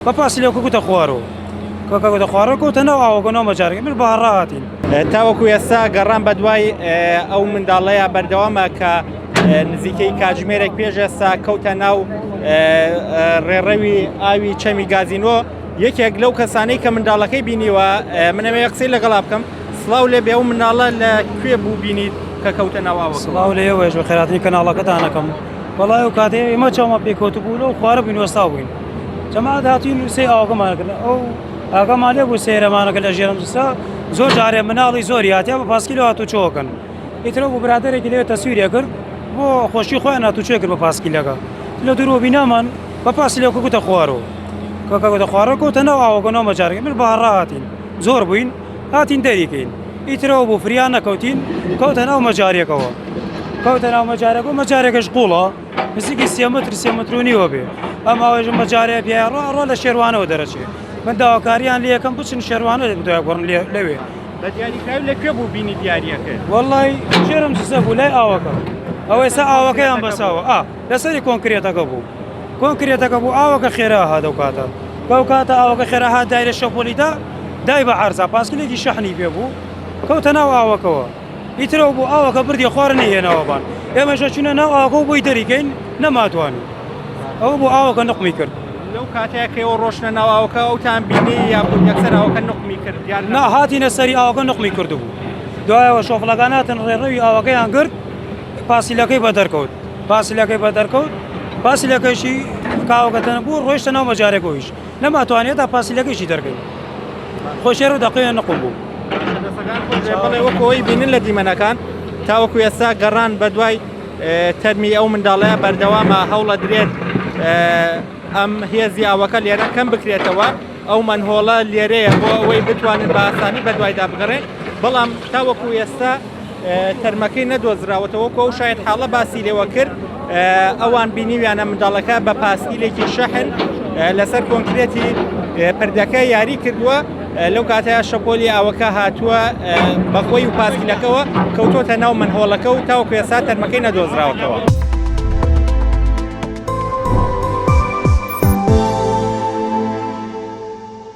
بەپاسی لێو کەوتە خوارەوە کەوتە خوارەوە کەوتەنەوە ئاوەکەنەوە مەجارێک من بەهەڕا هاتین تاوەکو ئێستا گەڕان بە دوای ئەو منداڵەیە بەردەوامە کە نزیکەی کاتژمێرێک پێش ئێستا کەوتە ناو ڕێڕەوی ئاوی چەمی گازینۆ یەکێک لەو کەسانەی کە منداڵەکەی بینیوە منەوێ قسەی لەگەڵا بکەم. سڵاو لێ بێ ئەو منداڵە لەکوێ بوو بینیت کە کەوتە ناوەوە؟ سڵاو لێوەش بە خێراتنی کەناڵەکەتانەکەم وەڵای ئەو کاتێ ئێمە چاومە پێکەوت بوو لەو خوارە بووین وەستا بووین جەماعەت هاتوین سێ ئاوەکەمانکرد ئەو ئاگەمان لێ بوو سێرەمانەکە لە ژێرەمجسا زۆر جارێ مناڵی زۆری هاتیە بە پاسکیلۆ هاتوو چۆکەن ئیترە بوو برادێکی لێ تەسویرێ کرد بۆ خۆشی خۆیان هاتوو چێ کرد بە پاسکیلەکە لە دوورۆ بینامان بە پاسی لێو کەوتە خوارەوە کەوتە خوارەوە کەوتەنەوە ئاوەکەنەوە مەجارێک من بەهەڕا هاتین زۆر بووین هاتین دەریکەین ئیترەوە بوو فریان نەکەوتین کەوتە ناو مەجارێکەوە کەوتە ناو مەجارێکەوە مەجارێکەش قوڵە نزیکی 3 متر 3 متر و نیوە بێ ئەماوەژ مەجارێ پیاڕۆ لە شێوانەوە دەرەچێ من داواکاریان لێ یەکەم بچن شێوانە دوای گۆڕن لەوێ بە دیاریکراوی لەکوێ بوو بینی دیاریەکە؟ وەڵی ژێرم جسە بوو لای ئاوەکە ئەوەی سا ئاوەکەیان بەساوە لەسەری کۆنکرێتەکە بوو کۆنکرێتەکە بوو ئاوەکە خێرا هادەو کاتە کەو کاتە ئاوەکە خێرا هات دایرە شەپۆلیدا دای بە عەرزا پاسکلێکی شەحنی پێ بوو کەوتە ناو ئاوەکەوە ئیترەوە بوو ئاوەکە بردی خوارە نەهێنەوەبان ئێمەژە چونە ناو ئاوەکە بۆی دەریکەین نەماتوانی ئەوە بوو ئاوەکە نقمی کرد لەو کاتێکەوە ڕۆشنە ناو ئاوەکە ئەوتان بینی یا بوو یەکسەر ئاوەکە نقمی کرد دیار نا هاتینە سەری ئاوەکە نقمی کرد بوو دوایەوە شۆفڵەکاناتن ڕێڕەوی ئاوەکەیان کرد پاسیلەکەی بە دەرکەوت پاسیلەکەی بە دەرکەوت پاسیلەکەیشی کاوەکەتەنە بوو ڕۆیشتە ناو مەجارێکەوەیش نەماتوانێت تا پاسیلەکەیشی دەرکەین خۆشێر و دەقەیە نقم بوو بەڵێ وەکەوەی بینن لە دیمەنەکان تاوەکو ئێستا گەڕان بە دوای تەرمی ئەو منداڵەیە بەردەوامە هەوڵە درێت ئەم هێزی ئاوەکە لێرە کەم بکرێتەوە ئەو منهۆڵە لێرەیە بۆ ئەوەی بتوانن بە ئاسانی بە دوایدا بگەڕێن بەڵام تاوەکو ئێستا تەرمەکەی نەدۆزراوەتەوەکو ئەو شاید حاڵە باسی لێوە کرد ئەوان بینیویانە منداڵەکە بە پاسکیلێکی شەحن لەسەر کۆنکرێتی پردەکە یاری کردووە لەو کاتەیە شەپۆلی ئاوەکە هاتووە بەخۆی و پاسکیلەکەەوە کەوتۆتە ناو منهۆڵەکە و تاوەکو ئێستا تەرمەکەی نەدۆزراوەتەوە.